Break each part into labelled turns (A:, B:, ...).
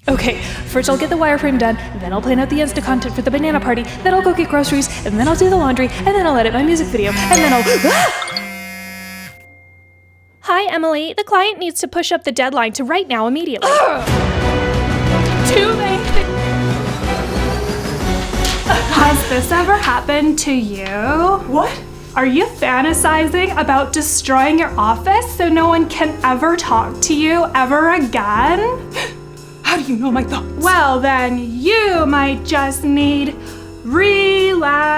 A: Okay, first I'll get the wireframe done, then I'll plan out the Insta content for the banana party, then I'll go get groceries, and then I'll do the laundry, and then I'll edit my music video, and then I'll... Hi, Emily. The client needs to push up the deadline to right now immediately.
B: Too late. Has this ever happened to you?
A: What?
B: Are you fantasizing about destroying your office so no one can ever talk to you ever again?
A: How do you know my thoughts?
B: Well, then you might just need relaxation.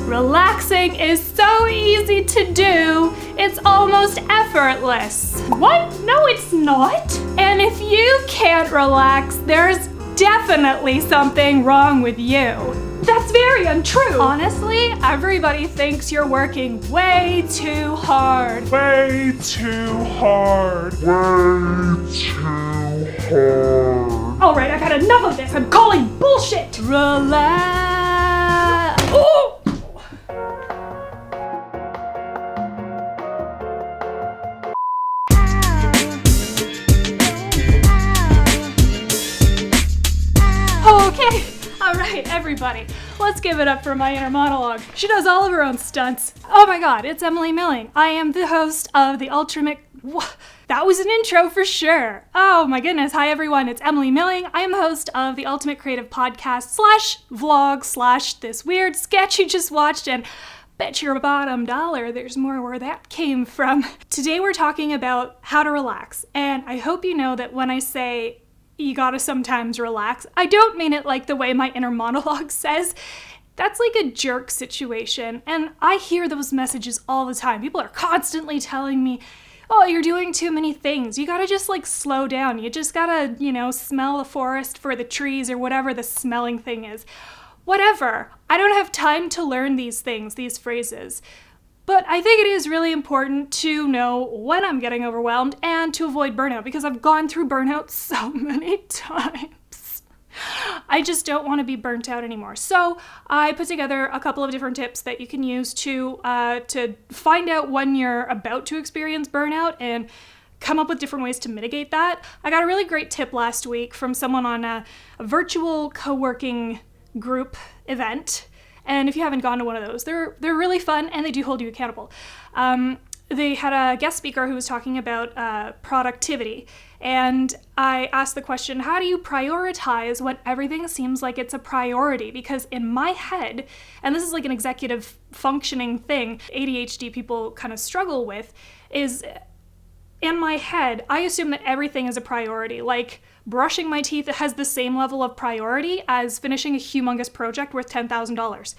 B: Relaxing is so easy to do, it's almost effortless.
A: What? No, it's not.
B: And if you can't relax, there's definitely something wrong with you.
A: That's very untrue.
B: Honestly, everybody thinks you're working way too hard.
C: Way too hard. Way too hard.
A: All right, I've had enough of this. I'm calling bullshit.
B: Relax.
A: Oh!
B: Okay, all right, everybody, let's give it up for my inner monologue. She does all of her own stunts. Oh my God, it's Emily Milling. I am the host of the Ultimate... That was an intro for sure. Oh my goodness. Hi everyone, it's Emily Milling. I am the host of the Ultimate Creative Podcast /vlog/ this weird sketch you just watched, and bet your bottom dollar there's more where that came from. Today we're talking about how to relax, and I hope you know that when I say you gotta sometimes relax, I don't mean it like the way my inner monologue says. That's like a jerk situation, and I hear those messages all the time. People are constantly telling me, oh, you're doing too many things. You gotta just like slow down. You just gotta, smell the forest for the trees or whatever the smelling thing is. Whatever. I don't have time to learn these things, these phrases. But I think it is really important to know when I'm getting overwhelmed and to avoid burnout, because I've gone through burnout so many times. I just don't want to be burnt out anymore. So I put together a couple of different tips that you can use to find out when you're about to experience burnout and come up with different ways to mitigate that. I got a really great tip last week from someone on a virtual co-working group event. And if you haven't gone to one of those, they're really fun and they do hold you accountable. They had a guest speaker who was talking about productivity. And I asked the question, how do you prioritize when everything seems like it's a priority? Because in my head, and this is like an executive functioning thing ADHD people kind of struggle with, is in my head, I assume that everything is a priority. Like brushing my teeth has the same level of priority as finishing a humongous project worth $10,000.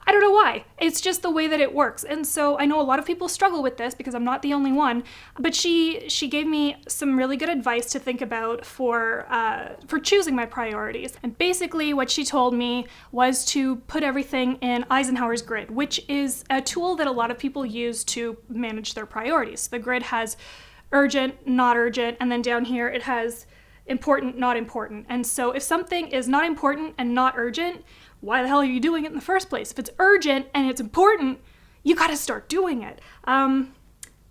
B: I don't know why. It's just the way that it works. And so I know a lot of people struggle with this because I'm not the only one, but she gave me some really good advice to think about for choosing my priorities. And basically what she told me was to put everything in Eisenhower's grid, which is a tool that a lot of people use to manage their priorities. The grid has urgent, not urgent, and then down here it has important, not important. And so if something is not important and not urgent, why the hell are you doing it in the first place? If it's urgent and it's important, you gotta start doing it.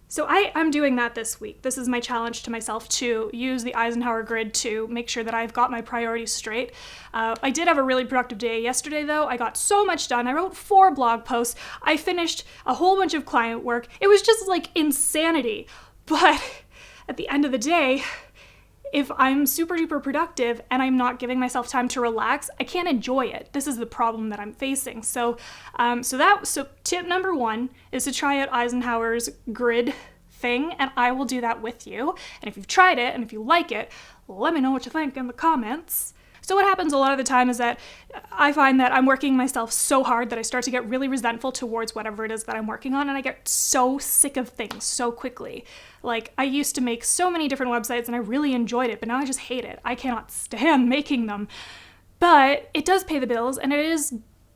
B: So I'm doing that this week. This is my challenge to myself, to use the Eisenhower grid to make sure that I've got my priorities straight. I did have a really productive day yesterday though. I got so much done. I wrote 4 blog posts. I finished a whole bunch of client work. It was just like insanity. But at the end of the day, if I'm super duper productive and I'm not giving myself time to relax, I can't enjoy it. This is the problem that I'm facing. So tip number 1 is to try out Eisenhower's grid thing, and I will do that with you. And if you've tried it and if you like it, let me know what you think in the comments. So what happens a lot of the time is that I find that I'm working myself so hard that I start to get really resentful towards whatever it is that I'm working on, and I get so sick of things so quickly. Like, I used to make so many different websites and I really enjoyed it, but now I just hate it. I cannot stand making them. But it does pay the bills, and it is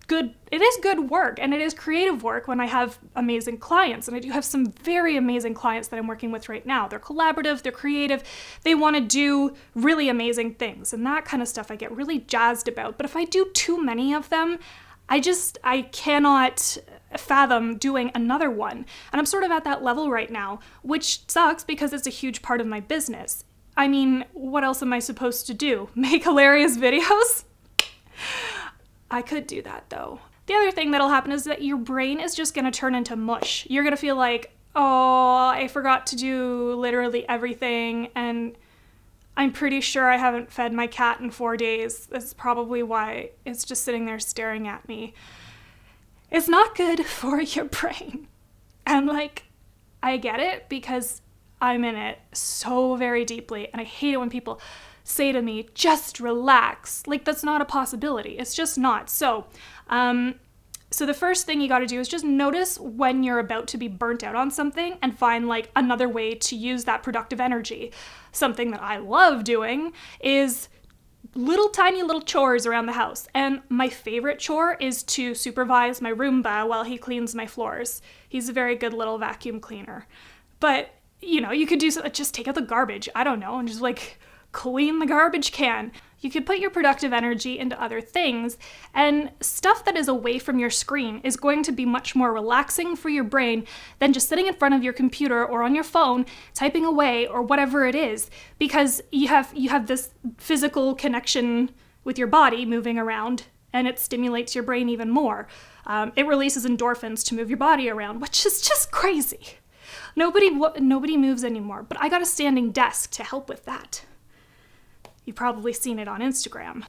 B: good work, and it is creative work when I have amazing clients. And I do have some very amazing clients that I'm working with right now. They're collaborative, they're creative, they want to do really amazing things, and that kind of stuff I get really jazzed about. But if I do too many of them, I cannot fathom doing another one. And I'm sort of at that level right now, which sucks because it's a huge part of my business. I mean, what else am I supposed to do? Make hilarious videos? I could do that though. The other thing that'll happen is that your brain is just gonna turn into mush. You're gonna feel like, oh, I forgot to do literally everything, and I'm pretty sure I haven't fed my cat in 4 days. That's probably why it's just sitting there staring at me. It's not good for your brain. And like, I get it because I'm in it so very deeply, and I hate it when people say to me, just relax. Like, that's not a possibility. It's just not. So the first thing you got to do is just notice when you're about to be burnt out on something and find like another way to use that productive energy. Something that I love doing is tiny little chores around the house. And my favorite chore is to supervise my Roomba while he cleans my floors. He's a very good little vacuum cleaner. But, you know, you could do something, just take out the garbage, I don't know, and just like clean the garbage can. You could put your productive energy into other things, and stuff that is away from your screen is going to be much more relaxing for your brain than just sitting in front of your computer or on your phone typing away or whatever it is, because you have this physical connection with your body moving around, and it stimulates your brain even more. It releases endorphins to move your body around, which is just crazy. Nobody moves anymore, but I got a standing desk to help with that. You've probably seen it on Instagram.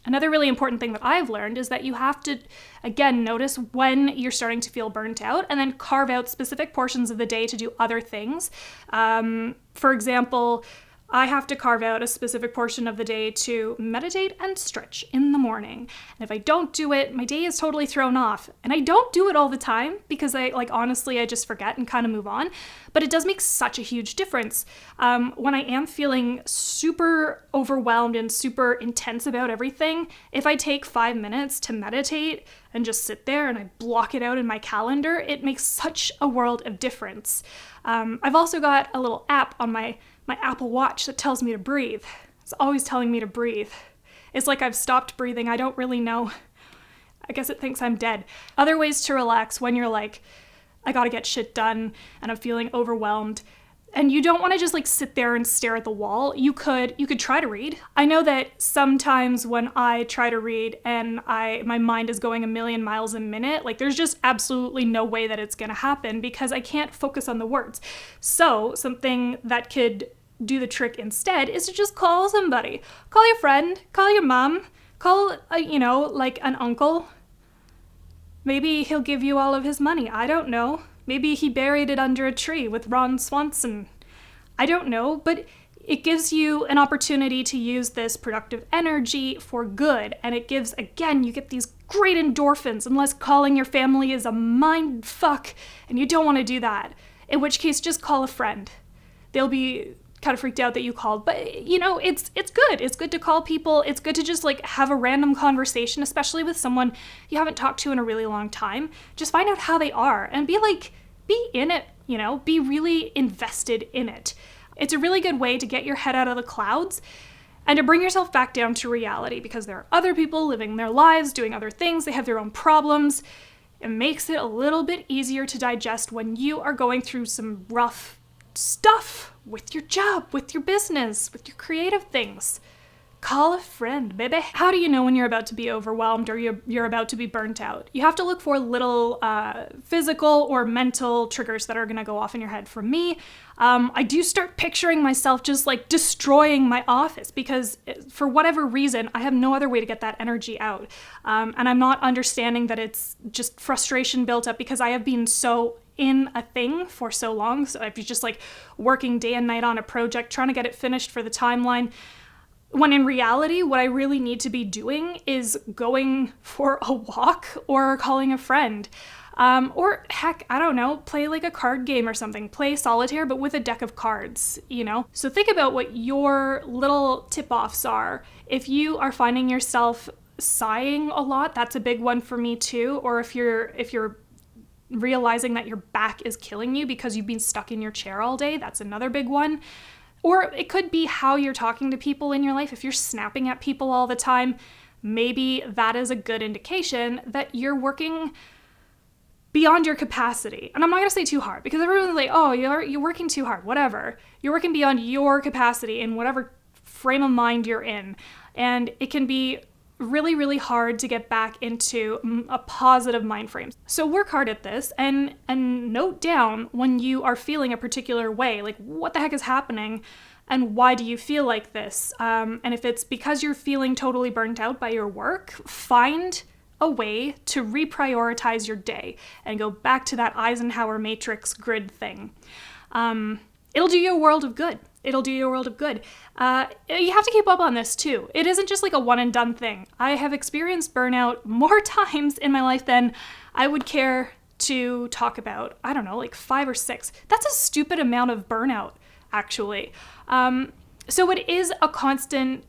B: Another really important thing that I've learned is that you have to, again, notice when you're starting to feel burnt out and then carve out specific portions of the day to do other things. For example, I have to carve out a specific portion of the day to meditate and stretch in the morning. And if I don't do it, my day is totally thrown off. And I don't do it all the time because honestly, I just forget and kind of move on. But it does make such a huge difference. When I am feeling super overwhelmed and super intense about everything, if I take 5 minutes to meditate and just sit there and I block it out in my calendar, it makes such a world of difference. I've also got a little app on my Apple Watch that tells me to breathe. It's always telling me to breathe. It's like I've stopped breathing. I don't really know. I guess it thinks I'm dead. Other ways to relax when you're like, I gotta get shit done and I'm feeling overwhelmed. And you don't want to just like sit there and stare at the wall. You could try to read. I know that sometimes when I try to read and my mind is going a million miles a minute, like there's just absolutely no way that it's gonna happen because I can't focus on the words. So something that could do the trick instead is to just call somebody. Call your friend, call your mom, call like an uncle. Maybe he'll give you all of his money. I don't know. Maybe he buried it under a tree with Ron Swanson. I don't know, but it gives you an opportunity to use this productive energy for good. And it gives, again, you get these great endorphins, unless calling your family is a mind fuck and you don't want to do that. In which case, just call a friend. They'll be kind of freaked out that you called, but it's good. It's good to call people. It's good to just like have a random conversation, especially with someone you haven't talked to in a really long time. Just find out how they are and be in it, be really invested in it. It's a really good way to get your head out of the clouds and to bring yourself back down to reality, because there are other people living their lives, doing other things. They have their own problems. It makes it a little bit easier to digest when you are going through some rough stuff with your job, with your business, with your creative things. Call a friend, baby. How do you know when you're about to be overwhelmed or you're about to be burnt out? You have to look for little physical or mental triggers that are going to go off in your head. For me, I do start picturing myself just like destroying my office because for whatever reason, I have no other way to get that energy out. And I'm not understanding that it's just frustration built up because I have been so in a thing for so long. So I've just like working day and night on a project, trying to get it finished for the timeline. When in reality, what I really need to be doing is going for a walk or calling a friend. Or heck, I don't know, play like a card game or something. Play solitaire, but with a deck of cards, So think about what your little tip-offs are. If you are finding yourself sighing a lot, that's a big one for me too. Or if you're realizing that your back is killing you because you've been stuck in your chair all day, that's another big one. Or it could be how you're talking to people in your life. If you're snapping at people all the time, maybe that is a good indication that you're working beyond your capacity. And I'm not going to say too hard because everyone's like, oh, you're working too hard, whatever. You're working beyond your capacity in whatever frame of mind you're in. And it can be really, really hard to get back into a positive mind frame. So work hard at this and note down when you are feeling a particular way, like what the heck is happening and why do you feel like this? And if it's because you're feeling totally burnt out by your work, find a way to reprioritize your day and go back to that Eisenhower matrix grid thing. It'll do you a world of good. It'll do you a world of good. You have to keep up on this too. It isn't just like a one and done thing. I have experienced burnout more times in my life than I would care to talk about. I don't know, like 5 or 6. That's a stupid amount of burnout, actually. So it is a constant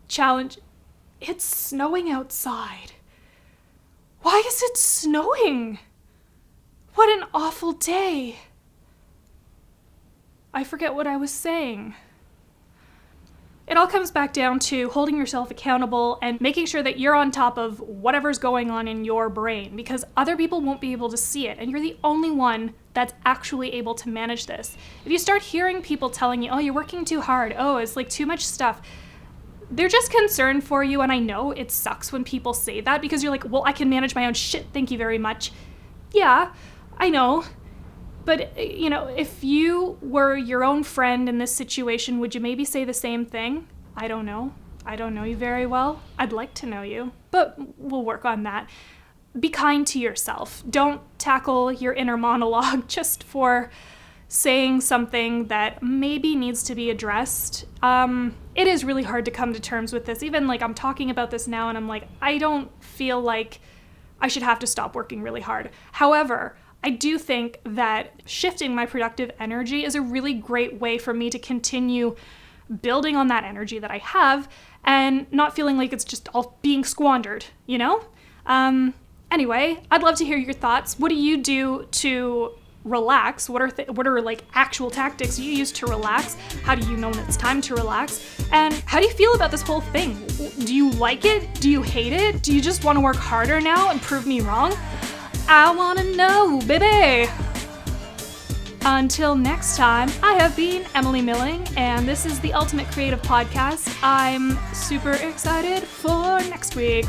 B: challenge. It's snowing outside. Why is it snowing? What an awful day. I forget what I was saying. It all comes back down to holding yourself accountable and making sure that you're on top of whatever's going on in your brain, because other people won't be able to see it, and you're the only one that's actually able to manage this. If you start hearing people telling you, oh, you're working too hard, oh, it's like too much stuff, they're just concerned for you, and I know it sucks when people say that because you're like, well, I can manage my own shit, thank you very much. Yeah, I know. But, you know, if you were your own friend in this situation, would you maybe say the same thing? I don't know. I don't know you very well. I'd like to know you, but we'll work on that. Be kind to yourself. Don't tackle your inner monologue just for saying something that maybe needs to be addressed. It is really hard to come to terms with this. Even like I'm talking about this now and I'm like, I don't feel like I should have to stop working really hard. However, I do think that shifting my productive energy is a really great way for me to continue building on that energy that I have and not feeling like it's just all being squandered, you know? Anyway, I'd love to hear your thoughts. What do you do to relax? What are like actual tactics you use to relax? How do you know when it's time to relax? And how do you feel about this whole thing? Do you like it? Do you hate it? Do you just want to work harder now and prove me wrong? I want to know, baby! Until next time, I have been Emily Milling, and this is the Ultimate Creative Podcast. I'm super excited for next week.